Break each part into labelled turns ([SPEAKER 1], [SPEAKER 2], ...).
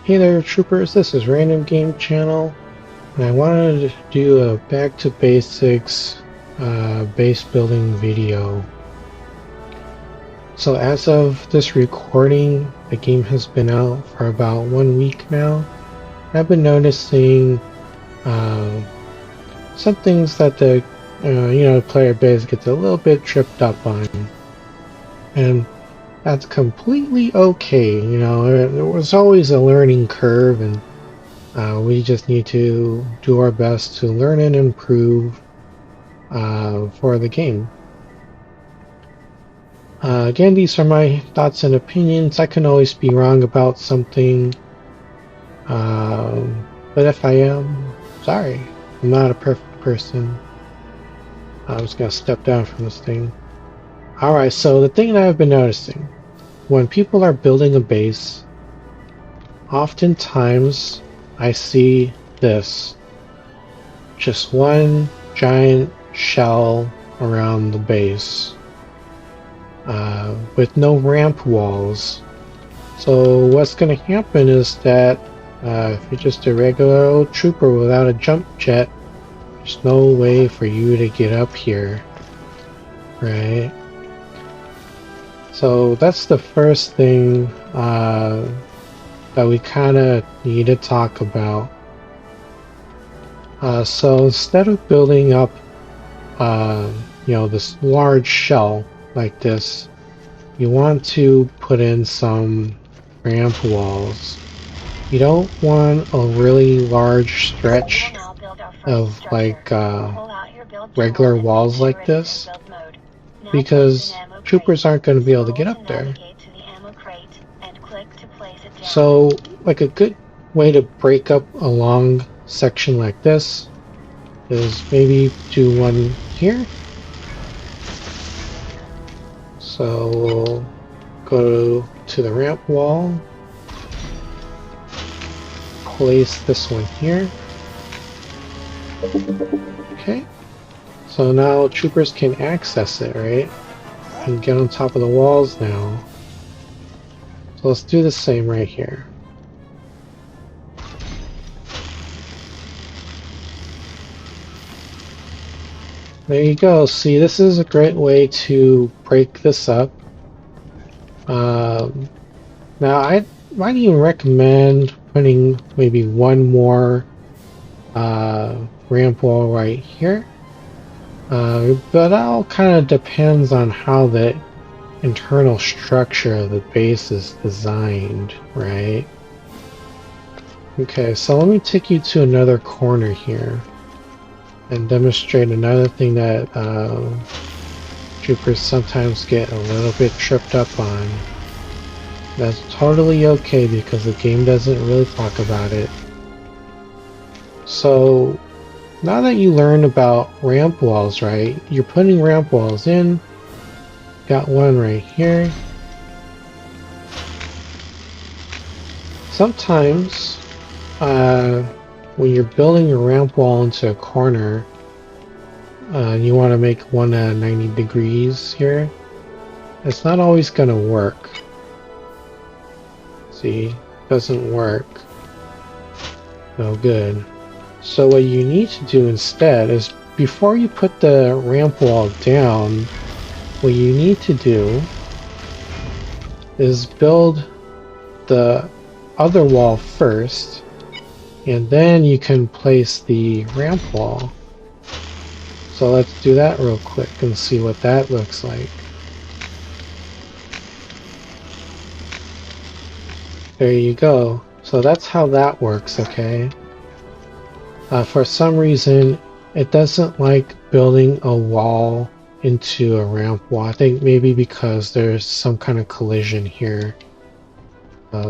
[SPEAKER 1] Hey there, troopers. This is Random Game Channel, and I wanted to do a back to basics base building video. So as of this recording, the game has been out for about 1 week now. I've been noticing some things that the player base gets a little bit tripped up on, and that's completely okay. There was always a learning curve, and we just need to do our best to learn and improve for the game. Again, these are my thoughts and opinions. I can always be wrong about something, but if I am, sorry. I'm not a perfect person. I'm just gonna step down from this thing. Alright, so the thing that I've been noticing, when people are building a base, oftentimes I see this. Just one giant shell around the base with no ramp walls. So what's going to happen is that if you're just a regular old trooper without a jump jet, there's no way for you to get up here, right? So that's the first thing that we kind of need to talk about. So instead of building up this large shell like this, you want to put in some ramp walls. You don't want a really large stretch of regular walls like this, because troopers aren't going to be able to get up there. So like a good way to break up a long section like this is maybe do one here. So we'll go to the ramp wall, place this one here. Okay, so now troopers can access it, right? And get on top of the walls now. So let's do the same right here. There you go. See, this is a great way to break this up. Now, I might even recommend putting maybe one more ramp wall right here. But that all kind of depends on how the internal structure of the base is designed, right? Okay, so let me take you to another corner here and demonstrate another thing that troopers sometimes get a little bit tripped up on. That's totally okay because the game doesn't really talk about it. So now that you learned about ramp walls, right? You're putting ramp walls in. Got one right here. Sometimes when you're building a ramp wall into a corner, you want to make one at 90 degrees here. It's not always going to work. See, doesn't work. No good. So what you need to do instead is, before you put the ramp wall down, what you need to do is build the other wall first, and then you can place the ramp wall. So let's do that real quick and see what that looks like. There you go. So that's how that works, okay? For some reason, it doesn't like building a wall into a ramp wall. I think maybe because there's some kind of collision here.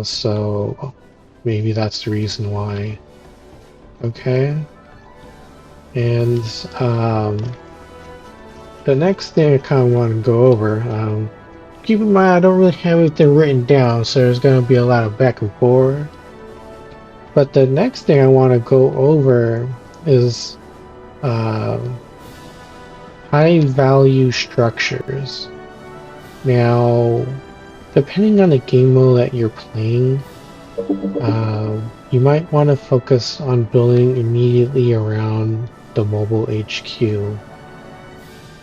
[SPEAKER 1] So maybe that's the reason why. Okay. And the next thing I kind of want to go over, keep in mind I don't really have everything written down, so there's going to be a lot of back and forth. But the next thing I want to go over is high value structures. Now, depending on the game mode that you're playing, You might want to focus on building immediately around the mobile HQ.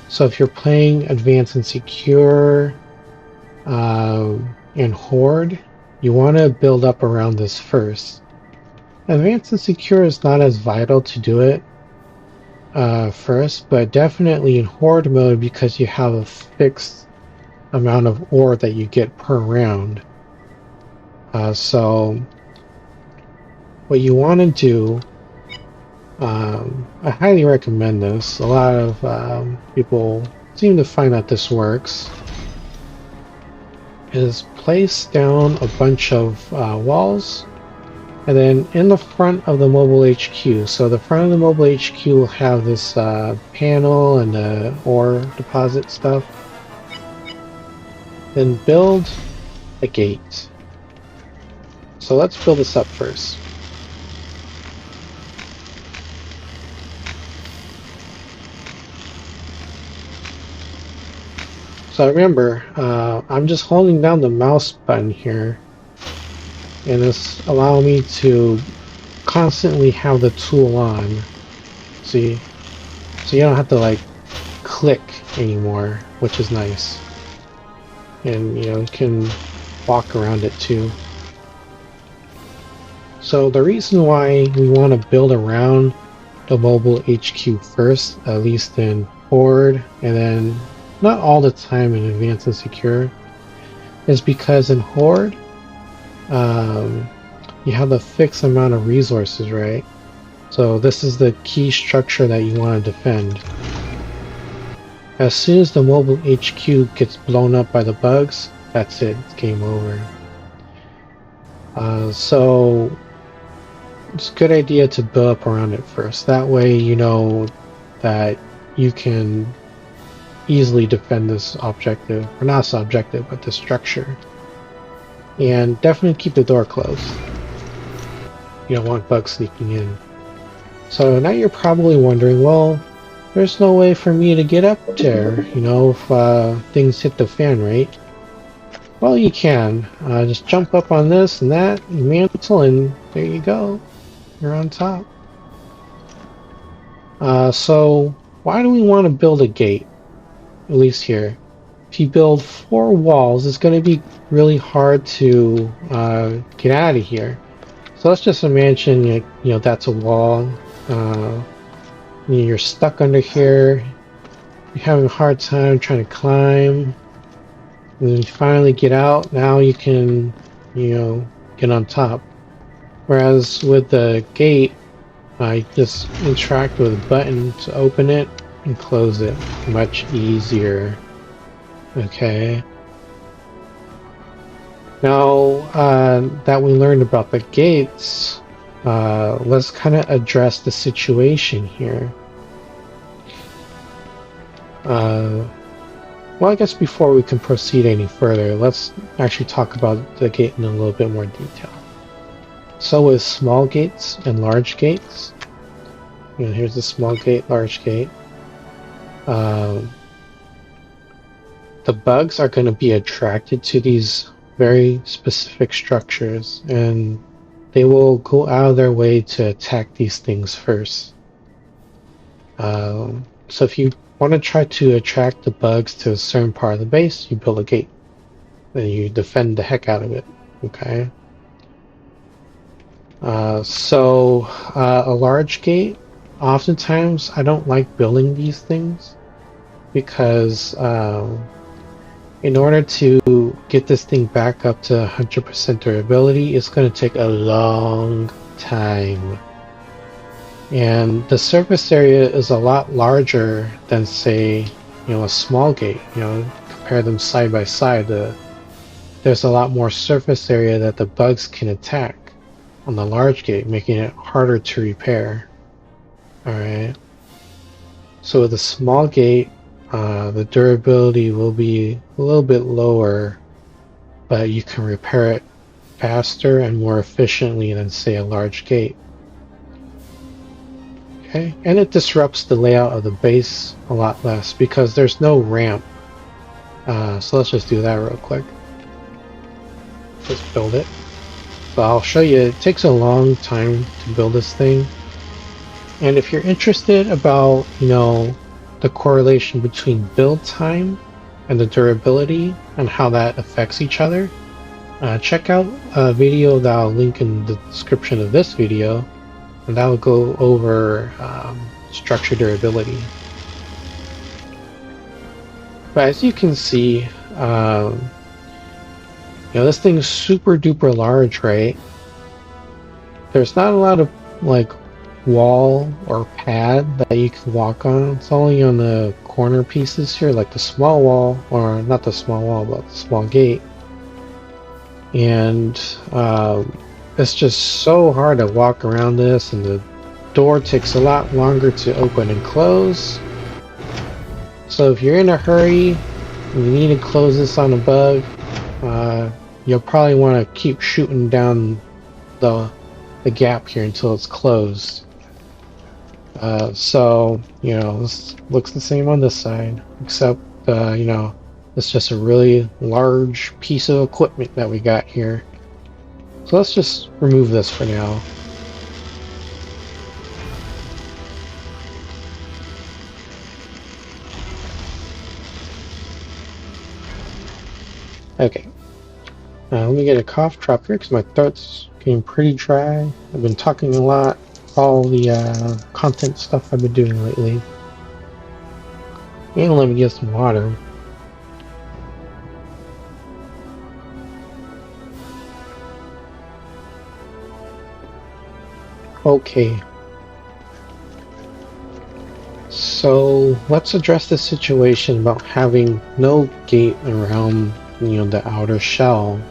[SPEAKER 1] So if you're playing Advanced and Secure and Horde, you want to build up around this first. Advanced and Secure is not as vital to do it first, but definitely in Horde mode because you have a fixed amount of ore that you get per round. So what you want to do, I highly recommend this. A lot of people seem to find that this works. Is place down a bunch of walls, and then in the front of the mobile HQ. So the front of the mobile HQ will have this panel and the ore deposit stuff. Then build a gate. So let's build this up first. So remember, I'm just holding down the mouse button here, and it's allowing me to constantly have the tool on. See? So you don't have to like click anymore, which is nice. And you can walk around it too. So the reason why we want to build around the mobile HQ first, at least in Horde, and then not all the time in Advanced and Secure, is because in Horde, you have a fixed amount of resources, right? So this is the key structure that you want to defend. As soon as the mobile HQ gets blown up by the bugs, that's it, it's game over. So it's a good idea to build up around it first. That way you know that you can easily defend this objective, or not this objective, but this structure. And definitely keep the door closed. You don't want bugs sneaking in. So now you're probably wondering, well, there's no way for me to get up there, if things hit the fan, right? Well, you can. Just jump up on this and that, and mantle, and there you go. You're on top. So why do we want to build a gate? At least here. If you build 4 walls, it's going to be really hard to get out of here. So let's just imagine, that's a wall. You're stuck under here. You're having a hard time trying to climb. And then you finally get out. Now you can, get on top. Whereas with the gate, I just interact with a button to open it and close it. Much easier. Okay. Now that we learned about the gates, let's kind of address the situation here. Well, I guess before we can proceed any further, let's actually talk about the gate in a little bit more detail. So with small gates and large gates, here's the small gate, large gate. The bugs are going to be attracted to these very specific structures, and they will go out of their way to attack these things first. So if you want to try to attract the bugs to a certain part of the base, you build a gate. Then you defend the heck out of it. Okay? A large gate, oftentimes I don't like building these things because in order to get this thing back up to 100% durability, it's going to take a long time. And the surface area is a lot larger than, say, a small gate. Compare them side by side. There's a lot more surface area that the bugs can attack on the large gate, making it harder to repair. Alright. So with the small gate, the durability will be a little bit lower, but you can repair it faster and more efficiently than, say, a large gate. Okay, and it disrupts the layout of the base a lot less because there's no ramp. So let's just do that real quick. Just build it. So I'll show you, it takes a long time to build this thing. And if you're interested about, the correlation between build time and the durability and how that affects each other, check out a video that I'll link in the description of this video, and that will go over structure durability. But as you can see, this thing's super duper large, right? There's not a lot of like wall or pad that you can walk on. It's only on the corner pieces here, like the small wall, or not the small wall, but the small gate. And it's just so hard to walk around this, and the door takes a lot longer to open and close. So if you're in a hurry and you need to close this on a bug, you'll probably want to keep shooting down the gap here until it's closed. So this looks the same on this side, except it's just a really large piece of equipment that we got here. So let's just remove this for now. Okay. Let me get a cough drop here because my throat's getting pretty dry. I've been talking a lot, all the content stuff I've been doing lately. And let me get some water. Okay. So let's address the situation about having no gate around, the outer shell.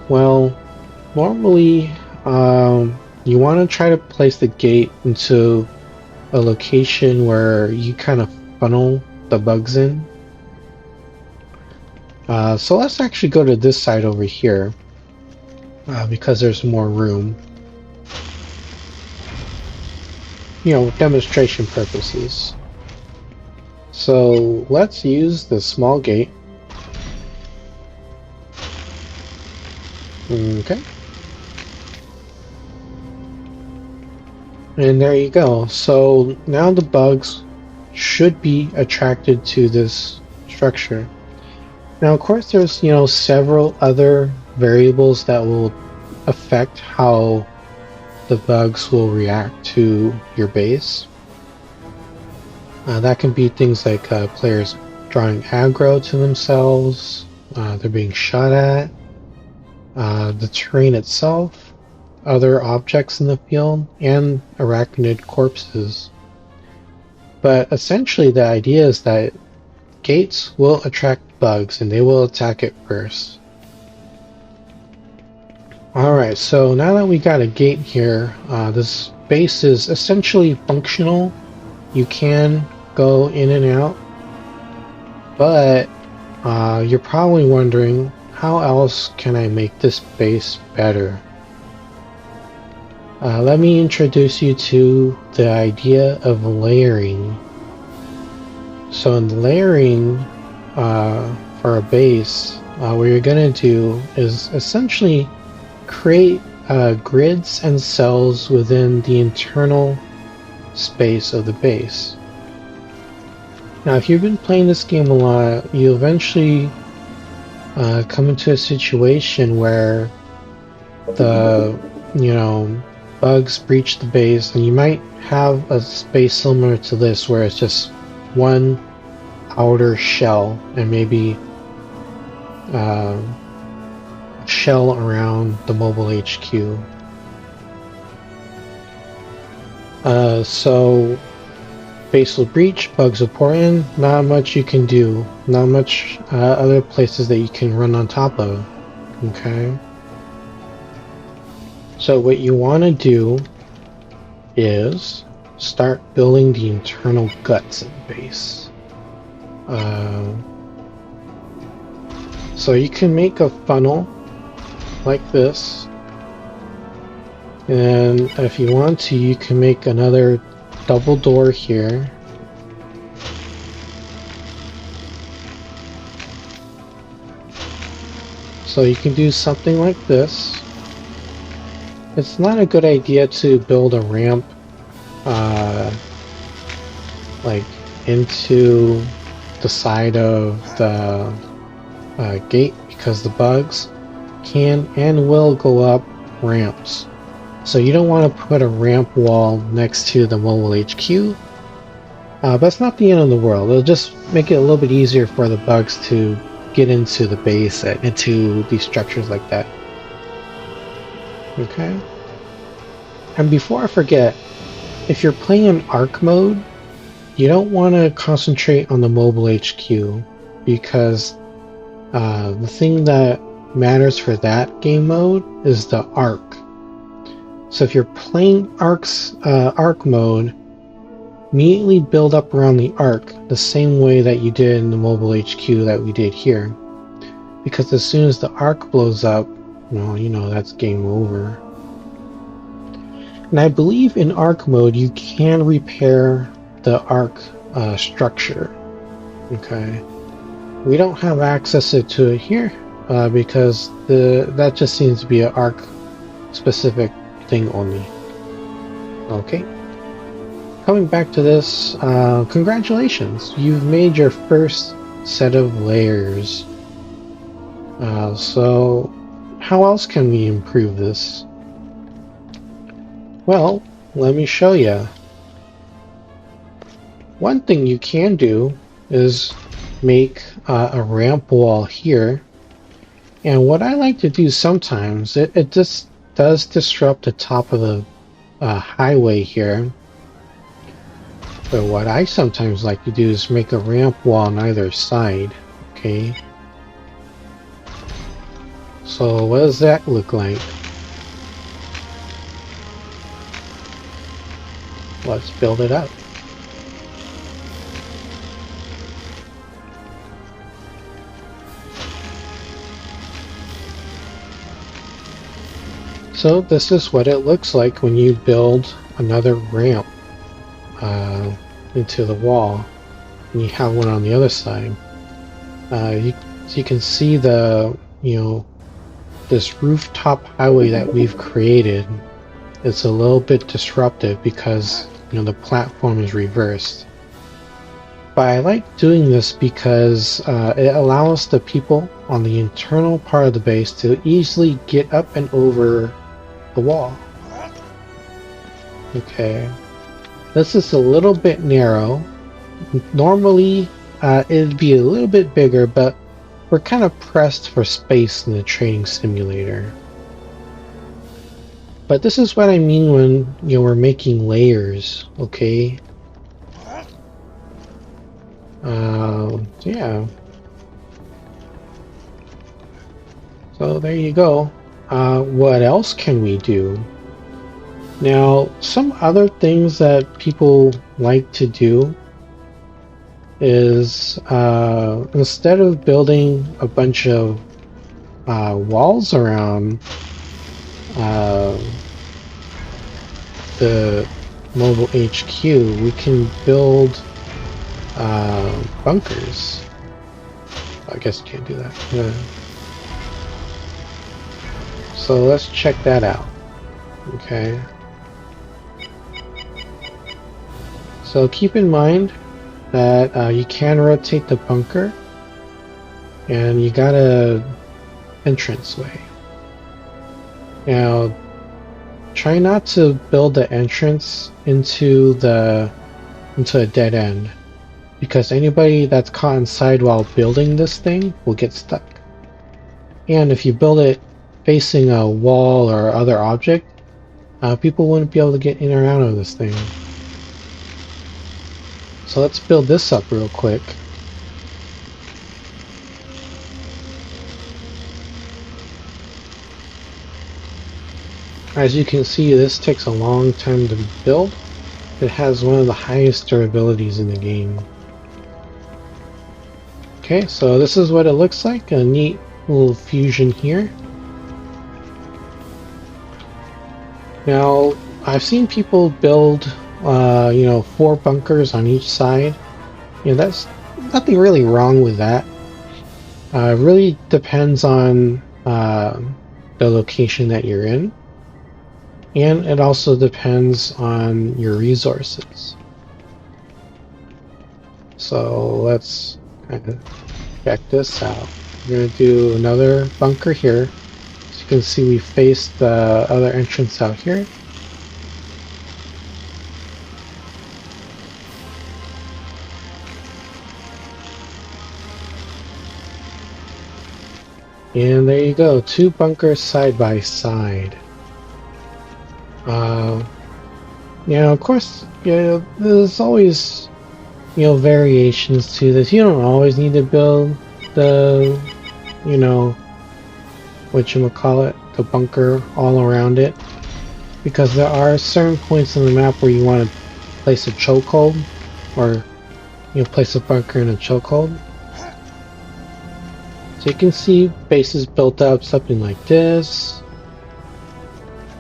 [SPEAKER 1] Well, normally, you want to try to place the gate into a location where you kind of funnel the bugs in. So let's actually go to this side over here, because there's more room. Demonstration purposes. So let's use the small gate. Okay. And there you go. So now the bugs should be attracted to this structure. Now, of course, there's, several other variables that will affect how the bugs will react to your base. That can be things like players drawing aggro to themselves, they're being shot at, the terrain itself, other objects in the field, and arachnid corpses. But essentially the idea is that gates will attract bugs and they will attack it first. Alright, so now that we got a gate here, this base is essentially functional. You can go in and out, but you're probably wondering, how else can I make this base better? Let me introduce you to the idea of layering. So in layering for a base, what you're going to do is essentially create grids and cells within the internal space of the base. Now, if you've been playing this game a lot, you eventually come into a situation where the bugs breach the base, and you might have a space similar to this where it's just one outer shell and maybe shell around the mobile HQ. So base will breach, bugs will pour in, not much you can do, not much other places that you can run on top of. Okay, so what you want to do is start building the internal guts of the base. So you can make a funnel like this, and if you want to, you can make another double door here. So you can do something like this. It's not a good idea to build a ramp like into the side of the gate, because the bugs can and will go up ramps. So you don't want to put a ramp wall next to the mobile HQ, but it's not the end of the world. It'll just make it a little bit easier for the bugs to get into the base, into these structures like that. Okay. And before I forget, if you're playing in ARC mode, you don't want to concentrate on the mobile HQ, because the thing that matters for that game mode is the arc. So if you're playing arc mode, immediately build up around the arc the same way that you did in the mobile HQ that we did here. Because as soon as the arc blows up, well, you know, that's game over. And I believe in arc mode you can repair the arc structure. Okay. We don't have access to it here because that just seems to be an arc specific thing only. Okay. Coming back to this, congratulations! You've made your first set of layers. So how else can we improve this? Well, let me show you. One thing you can do is make a ramp wall here. And what I like to do sometimes, it just does disrupt the top of the highway here. But what I sometimes like to do is make a ramp wall on either side. Okay. So what does that look like? Let's build it up. So this is what it looks like when you build another ramp into the wall, and you have one on the other side. You can see the, you know, this rooftop highway that we've created. It's a little bit disruptive because, you know, the platform is reversed. But I like doing this because it allows the people on the internal part of the base to easily get up and over the wall. Okay, this is a little bit narrow. Normally it'd be a little bit bigger, but we're kind of pressed for space in the training simulator. But this is what I mean when, you know, we're making layers. Okay. Yeah. So there you go. What else can we do? Now, some other things that people like to do is instead of building a bunch of walls around the mobile HQ, we can build bunkers. I guess you can't do that. Yeah. So let's check that out. Okay. So keep in mind that you can rotate the bunker, and you got a entranceway. Now, try not to build the entrance into a dead end, because anybody that's caught inside while building this thing will get stuck. And if you build it facing a wall or other object, people wouldn't be able to get in or out of this thing. So let's build this up real quick. As you can see, this takes a long time to build. It has one of the highest durabilities in the game. Okay, so this is what it looks like. A neat little fusion here. Now, I've seen people build, you know, 4 bunkers on each side. You know, that's nothing really wrong with that. It really depends on the location that you're in, and it also depends on your resources. So let's kind of check this out. We're going to do another bunker here. As you can see, we face the other entrance out here. And there you go, 2 bunkers side by side. Now, of course, there's always, variations to this. You don't always need to build the, whatchamacallit, the bunker all around it. Because there are certain points on the map where you want to place a chokehold, or, place a bunker in a chokehold. So you can see bases built up, something like this.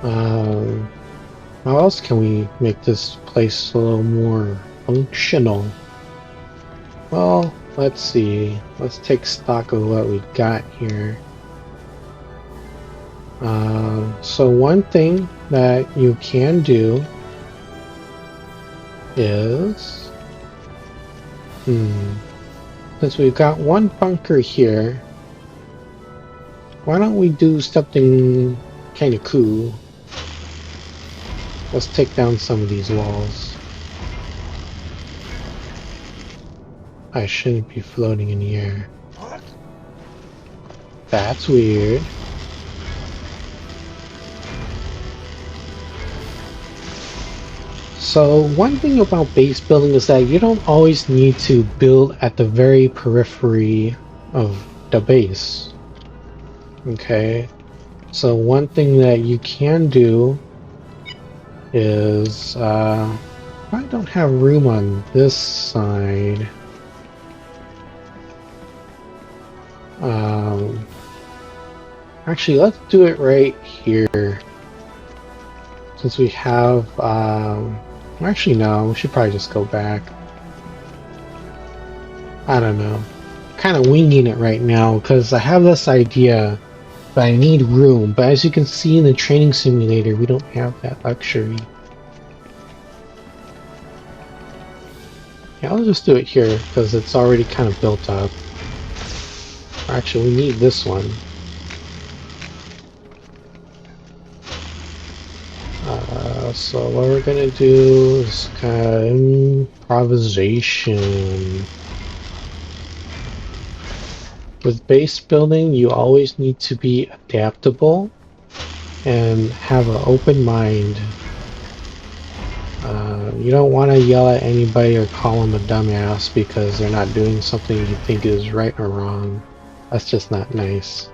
[SPEAKER 1] How else can we make this place a little more functional? Well, let's see. Let's take stock of what we got here. So one thing that you can do is, since we've got 1 bunker here, why don't we do something kind of cool? Let's take down some of these walls. I shouldn't be floating in the air. That's weird. So one thing about base building is that you don't always need to build at the very periphery of the base. Okay, so one thing that you can do is, I don't have room on this side. Actually, let's do it right here. Since we have, actually no, we should probably just go back. I don't know. Kind of winging it right now because I have this idea, but I need room. But as you can see in the training simulator, we don't have that luxury. Yeah, I'll just do it here because it's already kind of built up. Actually, we need this one. So what we're gonna do is kind of improvisation. With base building, you always need to be adaptable and have an open mind. You don't want to yell at anybody or call them a dumbass because they're not doing something you think is right or wrong. That's just not nice.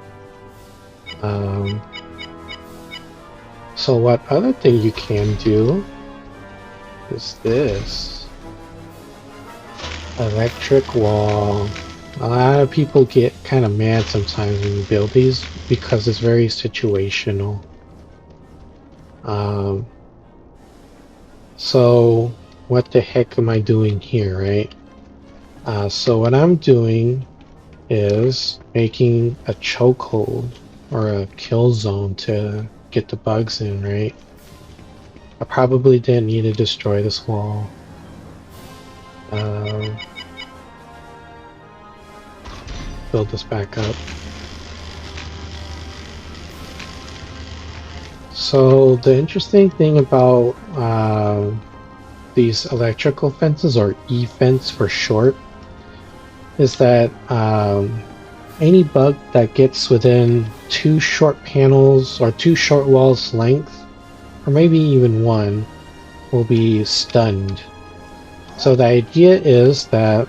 [SPEAKER 1] So what other thing you can do is this. Electric wall. A lot of people get kind of mad sometimes when you build these because it's very situational. So what the heck am I doing here, right? So what I'm doing is making a chokehold or a kill zone to get the bugs in, right? I probably didn't need to destroy this wall. Build this back up. So the interesting thing about these electrical fences, or E-fence for short, is that any bug that gets within 2 short panels or 2 short walls length, or maybe even 1, will be stunned. So the idea is that,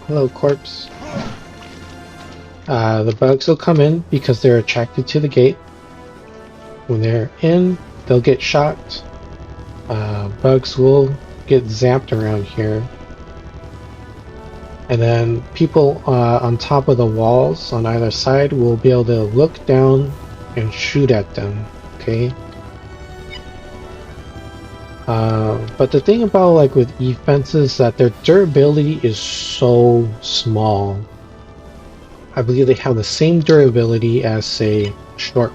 [SPEAKER 1] hello corpse, the bugs will come in because they're attracted to the gate. When they're in, they'll get shocked. Bugs will get zapped around here. And then people on top of the walls on either side will be able to look down and shoot at them, okay? But the thing about like with E-fences is that their durability is so small. I believe they have the same durability as, say, short.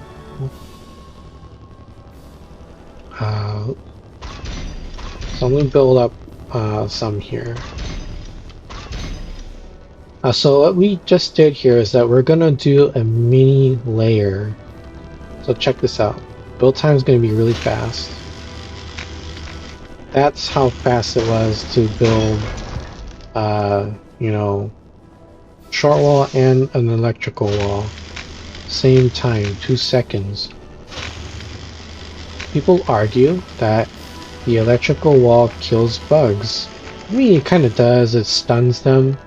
[SPEAKER 1] So I'm going to build up some here. So what we just did here is that we're going to do a mini layer. So check this out. Build time is going to be really fast. That's how fast it was to build, you know, short wall and an electrical wall. Same time, 2 seconds. People argue that the electrical wall kills bugs. I mean, it kind of does, it stuns them.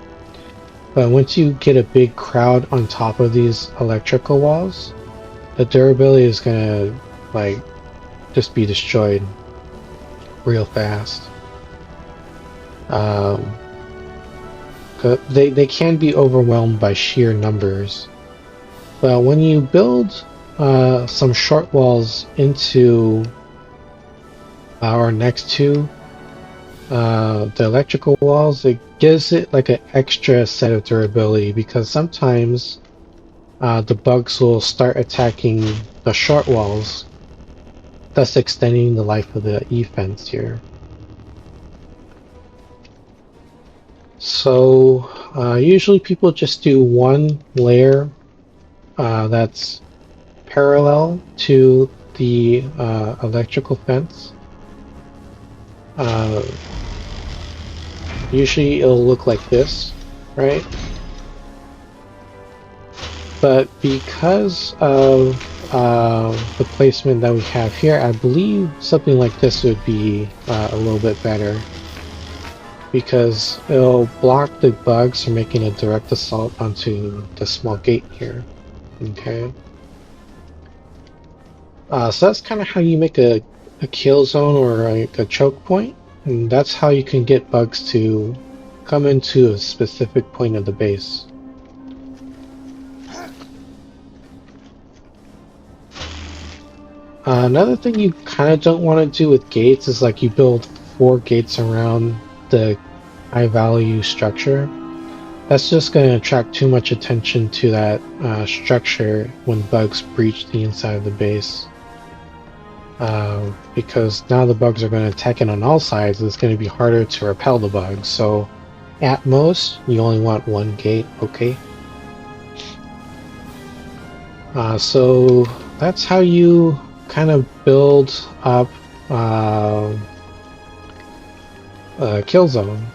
[SPEAKER 1] But once you get a big crowd on top of these electrical walls, the durability is gonna, like, just be destroyed real fast. They can be overwhelmed by sheer numbers. But when you build some short walls into or next to the electrical walls, it gives it like an extra set of durability, because sometimes the bugs will start attacking the short walls, thus extending the life of the E-fence here. So usually people just do one layer that's parallel to the electrical fence. Usually it'll look like this, right? But because of the placement that we have here, I believe something like this would be a little bit better, because it'll block the bugs from making a direct assault onto the small gate here. Okay. So that's kind of how you make a kill zone, or a choke point, and that's how you can get bugs to come into a specific point of the base. Another thing you kind of don't want to do with gates is, like, you build 4 gates around the high value structure. That's just going to attract too much attention to that structure when bugs breach the inside of the base. Because now the bugs are going to attack it on all sides, and it's going to be harder to repel the bugs. So at most, you only want 1 gate, okay? So that's how you kind of build up a kill zone.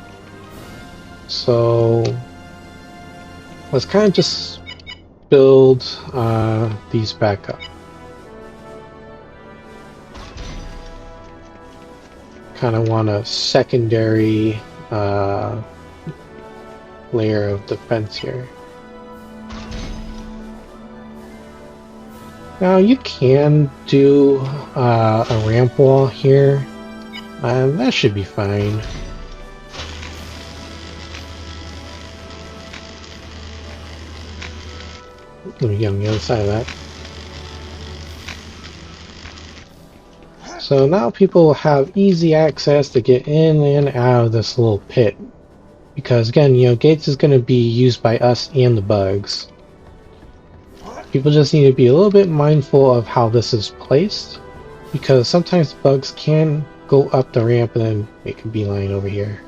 [SPEAKER 1] So let's kind of just build these back up. Kind of want a secondary layer of defense here. Now you can do a ramp wall here, and that should be fine. Let me get on the other side of that. So now people will have easy access to get in and out of this little pit. Because again, you know, gates is going to be used by us and the bugs. People just need to be a little bit mindful of how this is placed, because sometimes bugs can go up the ramp and then make a beeline over here.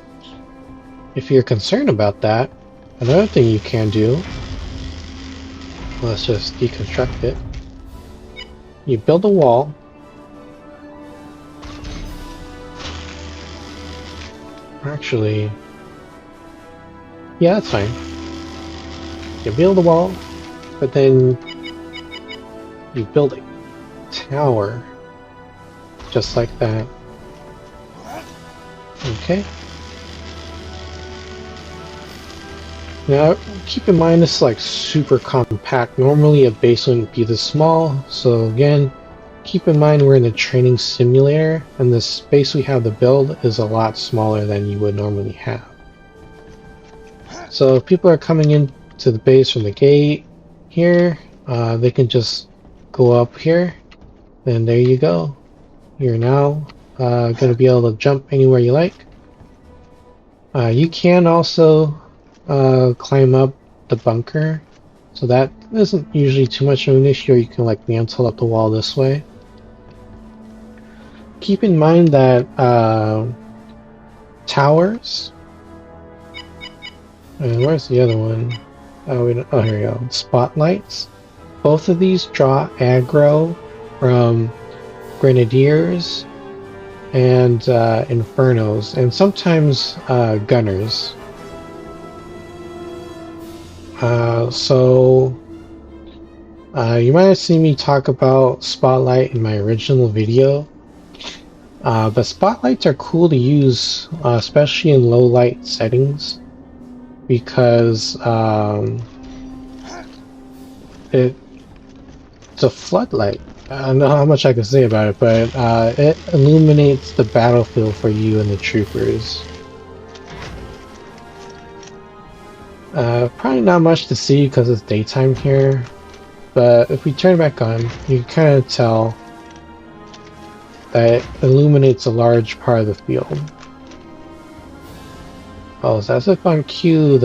[SPEAKER 1] If you're concerned about that, another thing you can do, let's just deconstruct it. You build a wall. Actually, yeah, that's fine. You build a wall, but then you build a tower just like that. Okay. Now keep in mind, this is like super compact. Normally a base wouldn't be this small, so again, keep in mind we're in a training simulator, and the space we have to build is a lot smaller than you would normally have. So if people are coming in to the base from the gate here, they can just go up here, and there you go. You're now going to be able to jump anywhere you like. You can also climb up the bunker, So that isn't usually too much of an issue, or you can like mantle up the wall this way. Keep in mind that towers, and where's the other one? Oh, oh, here we go. Spotlights. Both of these draw aggro from grenadiers and infernos, and sometimes gunners. So you might have seen me talk about Spotlight in my original video, but Spotlights are cool to use, especially in low light settings, because it's a floodlight. I don't know how much I can say about it, but it illuminates the battlefield for you and the troopers. Probably not much to see because it's daytime here, but if we turn it back on, you can kind of tell that it illuminates a large part of the field. Oh, so as if on cue,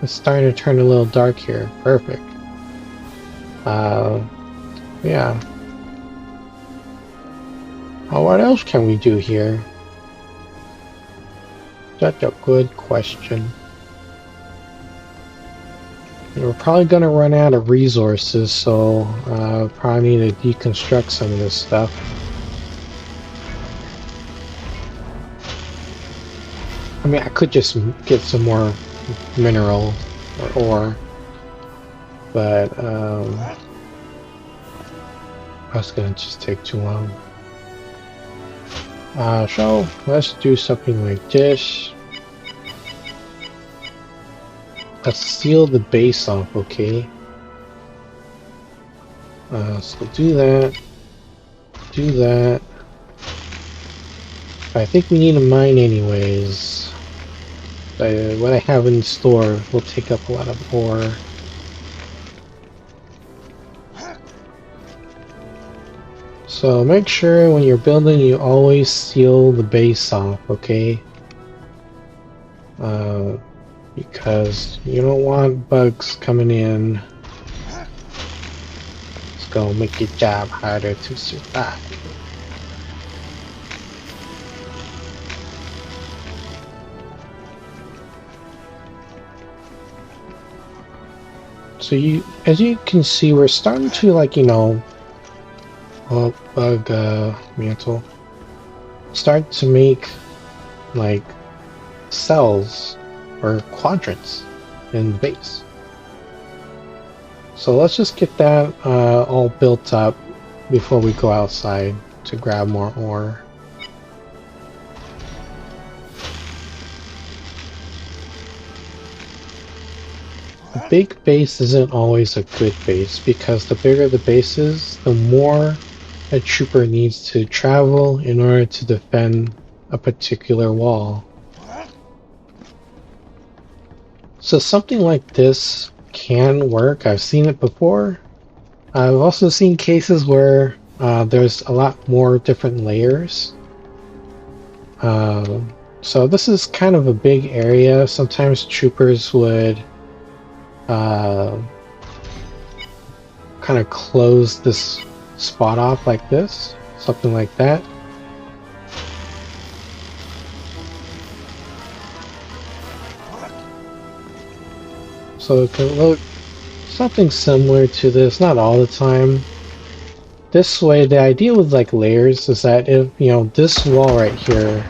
[SPEAKER 1] it's starting to turn a little dark here. Perfect. Yeah. Oh, what else can we do here? That's a good question. We're probably going to run out of resources, so probably need to deconstruct some of this stuff. I mean, I could just get some more mineral or ore, but that's going to just take too long. So let's do something like this. Let's seal the base off, okay? So do that. Do that. I think we need a mine anyways. What I have in store will take up a lot of ore. So make sure when you're building you always seal the base off, okay? Because you don't want bugs coming in. It's gonna make your job harder to survive. So as you can see, we're starting to bug mantle. Start to make like cells or quadrants in the base. So let's just get that all built up before we go outside to grab more ore. A big base isn't always a good base, because the bigger the base is, the more a trooper needs to travel in order to defend a particular wall. So something like this can work. I've seen it before. I've also seen cases where there's a lot more different layers. So this is kind of a big area. Sometimes troopers would kind of close this spot off like this, something like that. So it can look something similar to this, not all the time. This way, the idea with like layers is that if, this wall right here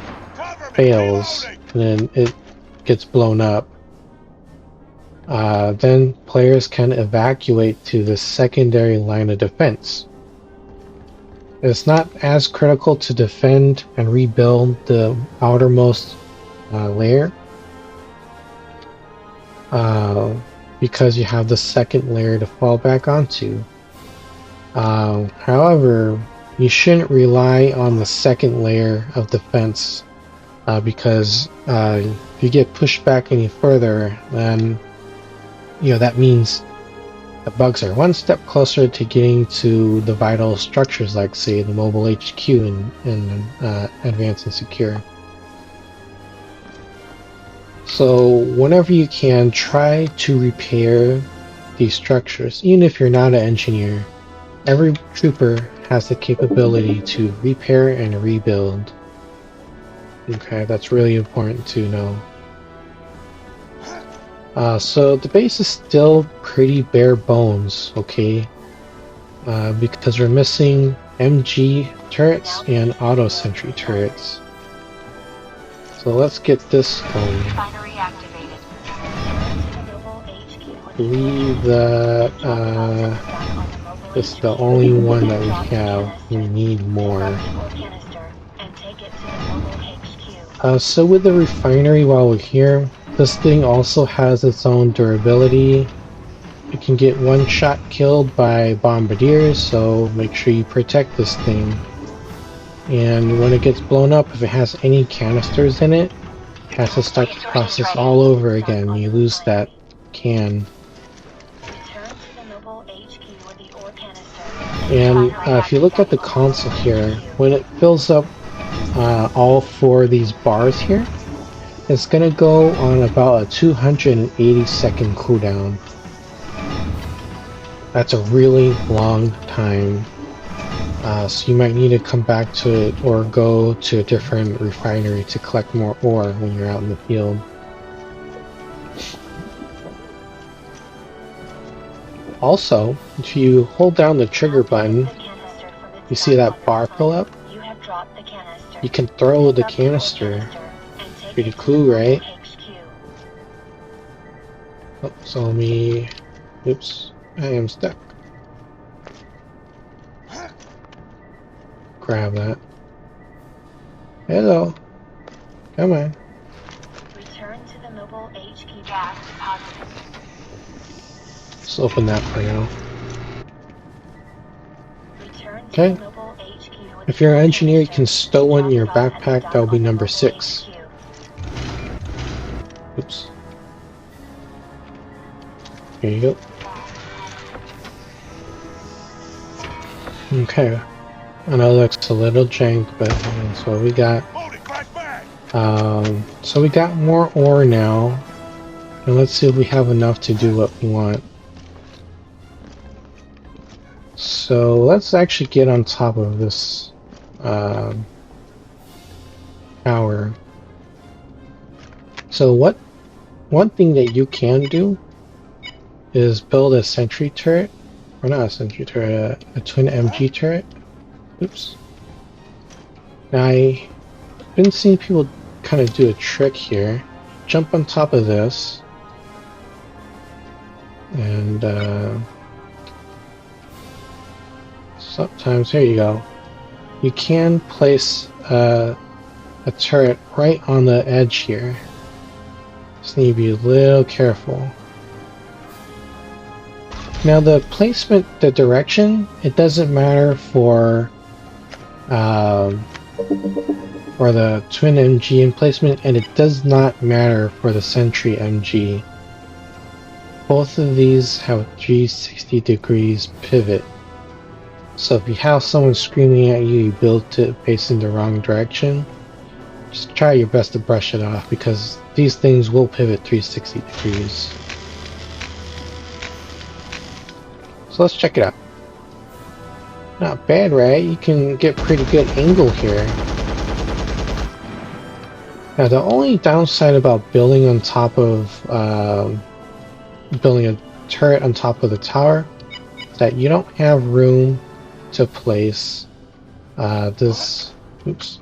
[SPEAKER 1] fails and then it gets blown up, then players can evacuate to the secondary line of defense. It's not as critical to defend and rebuild the outermost layer, because you have the second layer to fall back onto. However, you shouldn't rely on the second layer of defense, because if you get pushed back any further, then that means the bugs are one step closer to getting to the vital structures, like say the mobile HQ in Advanced and Secure. So whenever you can, try to repair these structures, even if you're not an engineer. Every trooper has the capability to repair and rebuild. Okay, that's really important to know. So the base is still pretty bare bones, okay? Because we're missing MG turrets and auto sentry turrets. So let's get this going. I believe that this is the only one that we have. We need more. So with the refinery while we're here, this thing also has its own durability. It can get one shot killed by bombardiers, so make sure you protect this thing. And when it gets blown up, if it has any canisters in it, it has to start the process all over again. You lose that can. And if you look at the console here, when it fills up all four of these bars here, it's going to go on about a 280-second cooldown. That's a really long time. So you might need to come back to it or go to a different refinery to collect more ore when you're out in the field. Also, if you hold down the trigger button, you see that bar fill up? You can throw the canister. Pretty cool, right? Oh, so let me... Oops, I am stuck. Grab that. Hello. Come on.
[SPEAKER 2] Return to the mobile HQ gas deposit.
[SPEAKER 1] Let's open that for now. Okay. If you're an engineer, you can stow one in your backpack. That will be number 6. Oops. Here you go. Okay. I know it looks a little jank, but that's what we got. So we got more ore now. And let's see if we have enough to do what we want. So let's actually get on top of this tower. So one thing that you can do is build a sentry turret, or not a sentry turret, a twin MG turret. Oops. Now I've been seeing people kind of do a trick here. Jump on top of this, and sometimes, here you go. You can place a turret right on the edge here. Just need to be a little careful. Now the placement, the direction, it doesn't matter for the twin MG emplacement, and it does not matter for the sentry MG. Both of these have 360 degrees pivot. So if you have someone screaming at you, you build it facing the wrong direction, just try your best to brush it off, because these things will pivot 360 degrees. So let's check it out. Not bad, right? You can get pretty good angle here. Now the only downside about building on top of building a turret on top of the tower is that you don't have room to place this. Oops.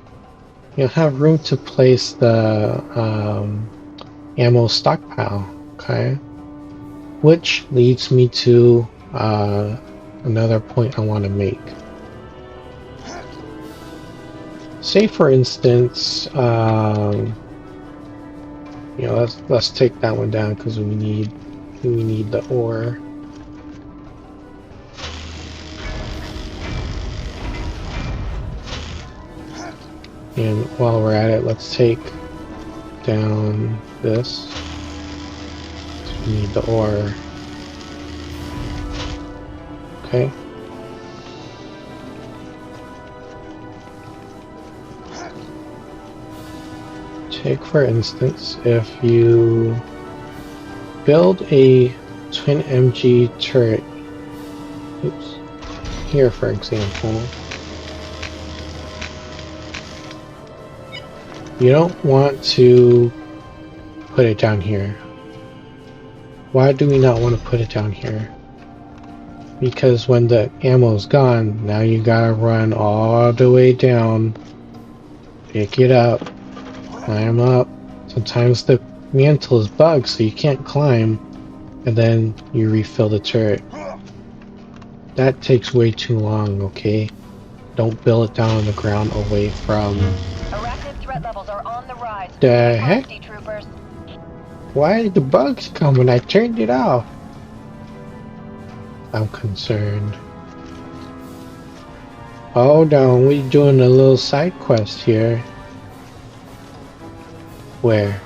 [SPEAKER 1] You don't have room to place the ammo stockpile. Okay, which leads me to another point I want to make. Say for instance, you know, let's take that one down because we need the ore. And while we're at it, let's take down this. We need the ore. Okay. Take, for instance, if you build a twin MG turret. Oops. Here, for example. You don't want to put it down here. Why do we not want to put it down here? Because when the ammo's gone, now you gotta run all the way down, pick it up, climb up. Sometimes the mantle is bugged, so you can't climb, and then you refill the turret. That takes way too long, okay? Don't build it down on the ground away from...
[SPEAKER 2] Arachnid threat levels are on the rise.
[SPEAKER 1] The
[SPEAKER 2] Stay
[SPEAKER 1] heck?
[SPEAKER 2] crafty, troopers.
[SPEAKER 1] Why did the bugs come when I turned it off? I'm concerned. Hold on, we're doing a little side quest here. Where?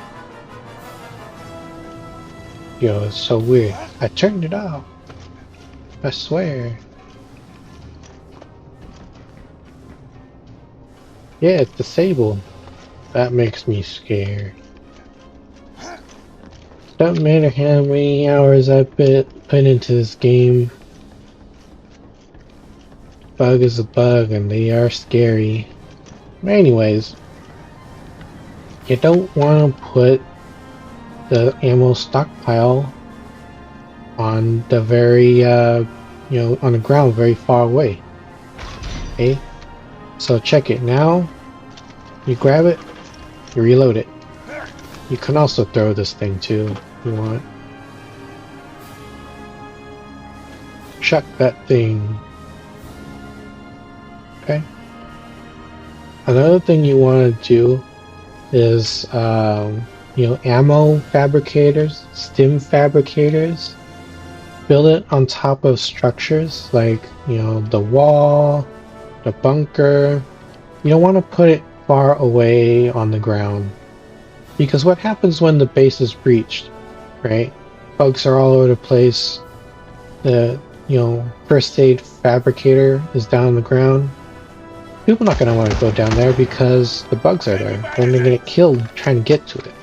[SPEAKER 1] Yo, it's so weird. I turned it off. I swear. Yeah, it's disabled. That makes me scared. Don't matter how many hours I put into this game. Bug is a bug and they are scary. Anyways, you don't want to put the ammo stockpile on the very, on the ground very far away. Okay? So check it now. You grab it, you reload it. You can also throw this thing too, if you want. Chuck that thing. Okay? Another thing you want to do is, ammo fabricators, stim fabricators. Build it on top of structures like, the wall, the bunker. You don't want to put it far away on the ground. Because what happens when the base is breached, right? Bugs are all over the place. The, first aid fabricator is down on the ground. People are not going to want to go down there because the bugs are there. Then they're going to get killed trying to get to it.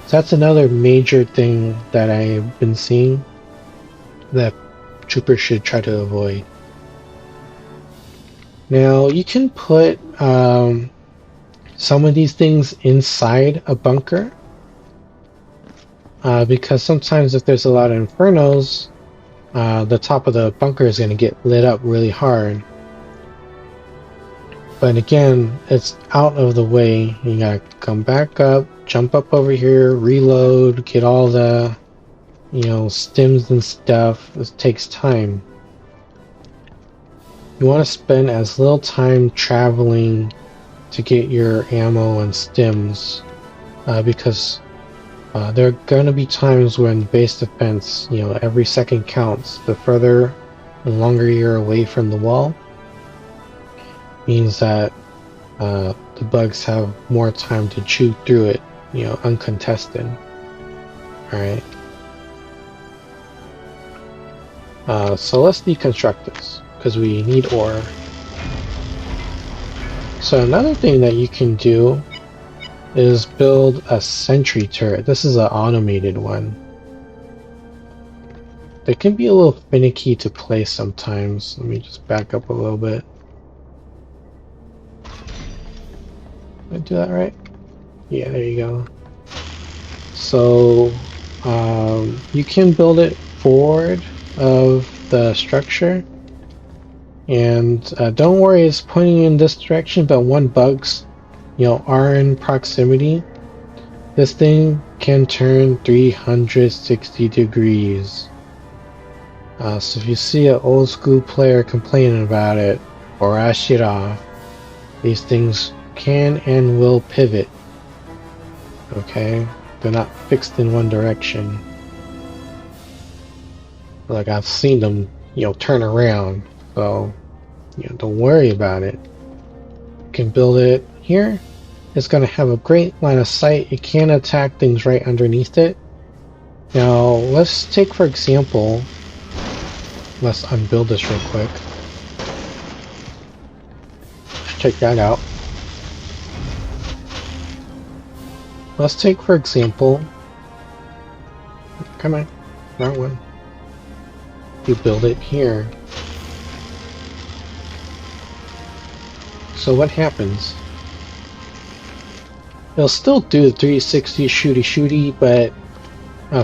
[SPEAKER 1] So that's another major thing that I've been seeing that troopers should try to avoid. Now, you can put some of these things inside a bunker because sometimes if there's a lot of infernos, the top of the bunker is going to get lit up really hard. But again, it's out of the way. You gotta come back up, jump up over here, reload, get all the, stims and stuff. It takes time. You want to spend as little time traveling to get your ammo and stims, because there are going to be times when base defense, every second counts. The further and longer you're away from the wall, means that the bugs have more time to chew through it, uncontested. Alright. So let's deconstruct this, because we need ore. So another thing that you can do is build a sentry turret. This is an automated one. They can be a little finicky to place sometimes. Let me just back up a little bit. Did I do that right? Yeah, there you go. So you can build it forward of the structure, and don't worry, it's pointing in this direction, but when bugs are in proximity, this thing can turn 360 degrees. So if you see an old school player complaining about it, brush it off. These things can and will pivot. Okay? They're not fixed in one direction. Like, I've seen them, turn around. So, don't worry about it. You can build it here. It's going to have a great line of sight. It can attack things right underneath it. Now, let's take, for example, let's unbuild this real quick. Let's check that out. Let's take, for example, come on, wrong one. you build it here. So what happens? It'll still do the 360 shooty, but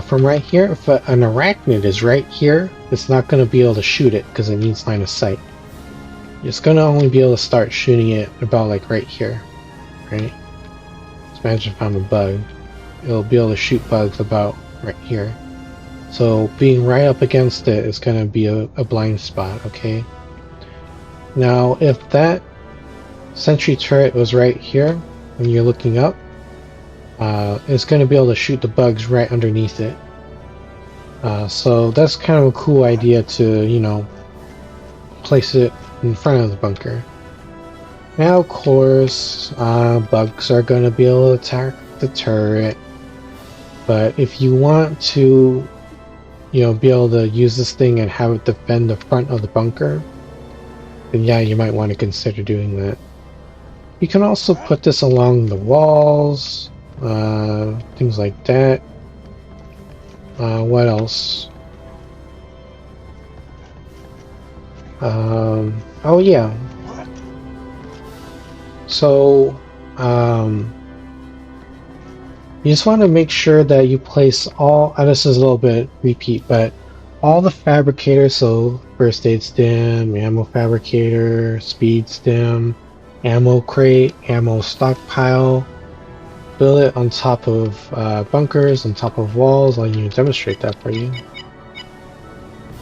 [SPEAKER 1] from right here, if an arachnid is right here, it's not going to be able to shoot it because it needs line of sight. It's going to only be able to start shooting it about like right here, right? Let's imagine if I'm a bug. It'll be able to shoot bugs about right here. So being right up against it is going to be a blind spot, okay? Now, if that sentry turret was right here, when you're looking up, it's going to be able to shoot the bugs right underneath it. So that's kind of a cool idea to, you know, place it in front of the bunker. Now, of course, bugs are going to be able to attack the turret, but if you want to, you know, be able to use this thing and have it defend the front of the bunker, then yeah, you might want to consider doing that. You can also put this along the walls, things like that. What else? Oh yeah. So, you just want to make sure that you place all, this is a little bit repeat, but all the fabricators, so first aid stem, ammo fabricator, speed stem, ammo crate, ammo stockpile, build it on top of bunkers, on top of walls. I'll demonstrate that for you.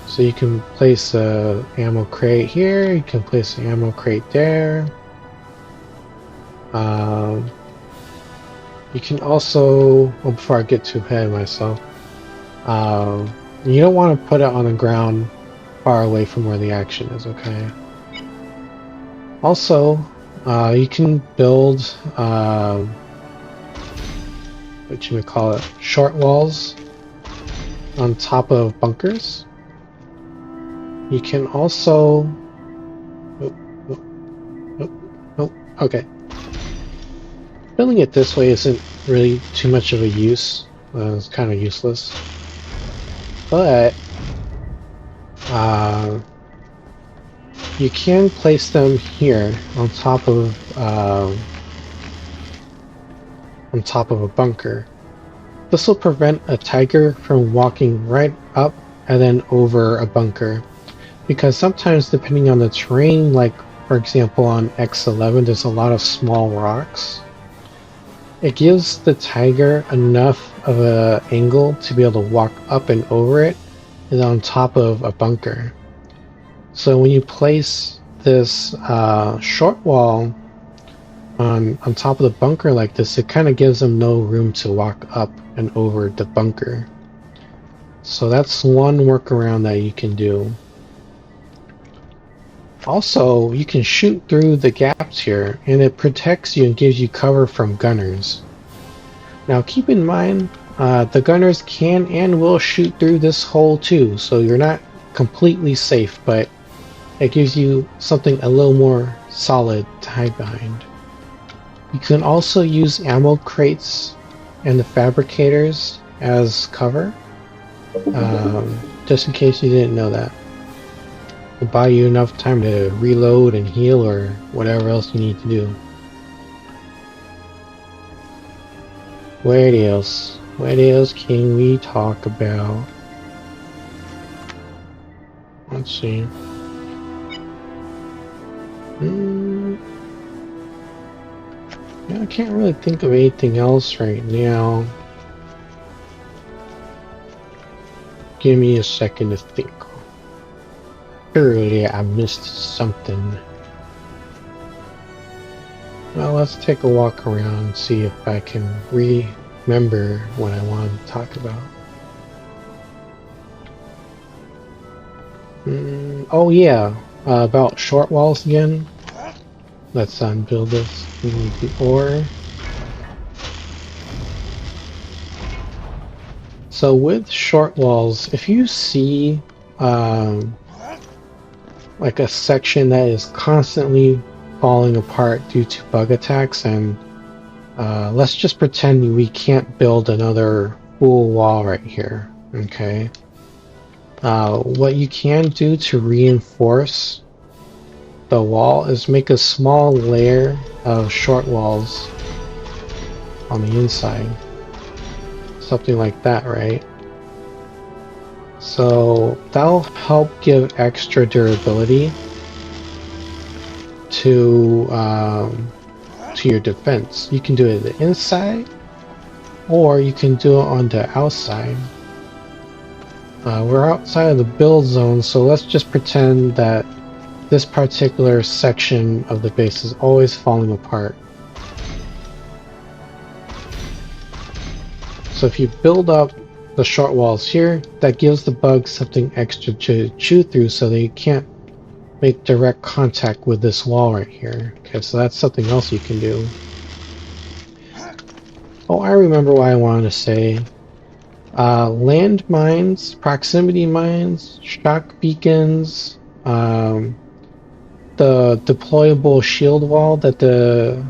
[SPEAKER 1] So you can place a ammo crate here, you can place an ammo crate there. You can also, well, before I get too ahead of myself, you don't want to put it on the ground far away from where the action is, okay? Also, you can build, what you would call it, short walls on top of bunkers. You can also, okay. Building it this way isn't really too much of a use. It's kind of useless. But you can place them here on top of a bunker. This will prevent a tiger from walking right up and then over a bunker, because sometimes depending on the terrain, like for example on X11, there's a lot of small rocks. It gives the tiger enough of an angle to be able to walk up and over it and on top of a bunker. So when you place this short wall on top of the bunker like this, it kind of gives them no room to walk up and over the bunker. So that's one workaround that you can do. Also, you can shoot through the gaps here, and it protects you and gives you cover from gunners. Now keep in mind, the gunners can and will shoot through this hole too, so you're not completely safe, but it gives you something a little more solid to hide behind. You can also use ammo crates and the fabricators as cover, just in case you didn't know that. To buy you enough time to reload and heal or whatever else you need to do. What else? What else can we talk about? Let's see. Yeah, I can't really think of anything else right now. Give me a second to think. Surely I missed something. Well, let's take a walk around and see if I can remember what I want to talk about. Oh yeah, about short walls again. Let's build this. We need the ore. So with short walls, if you see like a section that is constantly falling apart due to bug attacks, and let's just pretend we can't build another full wall right here, okay? What you can do to reinforce the wall is make a small layer of short walls on the inside. Something like that, right? So that'll help give extra durability to your defense. You can do it on the inside, or you can do it on the outside. We're outside of the build zone, so let's just pretend that this particular section of the base is always falling apart. So if you build up the short walls here, that gives the bugs something extra to chew through so they can't make direct contact with this wall right here. Okay, so that's something else you can do. Oh, I remember what I wanted to say. Land mines, proximity mines, shock beacons, the deployable shield wall that the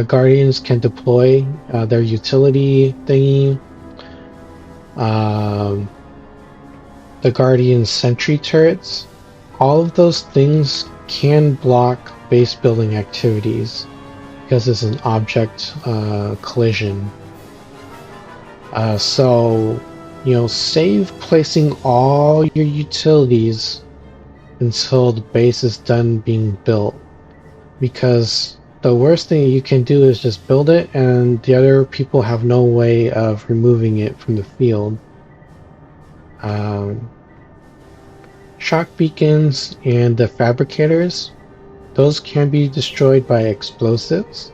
[SPEAKER 1] Guardians can deploy, their utility thingy, the Guardian's sentry turrets, all of those things can block base building activities because it's an object collision. So, save placing all your utilities until the base is done being built, because the worst thing you can do is just build it and the other people have no way of removing it from the field. Shock beacons and the fabricators, those can be destroyed by explosives,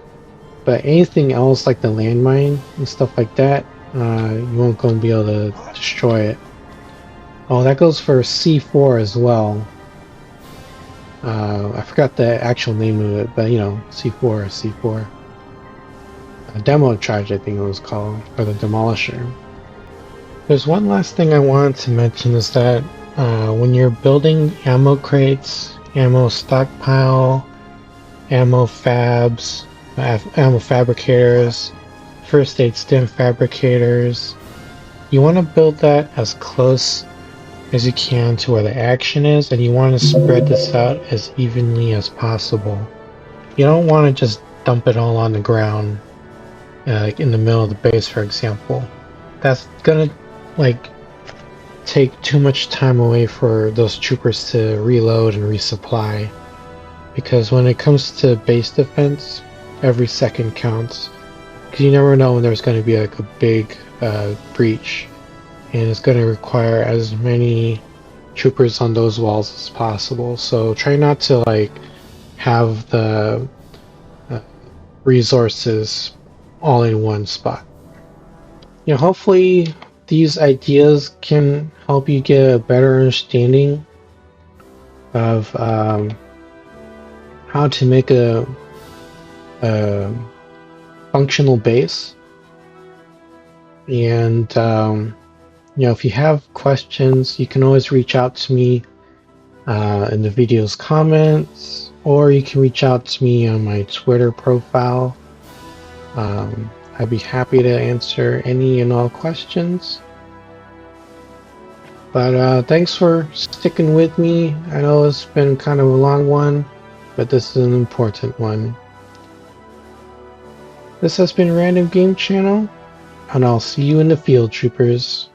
[SPEAKER 1] but anything else like the landmine and stuff like that, you won't go and be able to destroy it. Oh, that goes for C4 as well. I forgot the actual name of it, but C4 is C4. A demo charge, I think it was called, or the demolisher. There's one last thing I wanted to mention is that when you're building ammo crates, ammo stockpile, ammo fabs, ammo fabricators, first aid stim fabricators, you want to build that as close as you can to where the action is, and you want to spread this out as evenly as possible. You don't want to just dump it all on the ground, like in the middle of the base, for example. That's gonna take too much time away for those troopers to reload and resupply, because when it comes to base defense, every second counts, because you never know when there's going to be like a big breach, and it's going to require as many troopers on those walls as possible. So try not to have the resources all in one spot. Hopefully these ideas can help you get a better understanding of how to make a functional base. And if you have questions, you can always reach out to me in the video's comments, or you can reach out to me on my Twitter profile. I'd be happy to answer any and all questions. But thanks for sticking with me. I know it's been kind of a long one, but this is an important one. This has been Random Game Channel, and I'll see you in the field, troopers.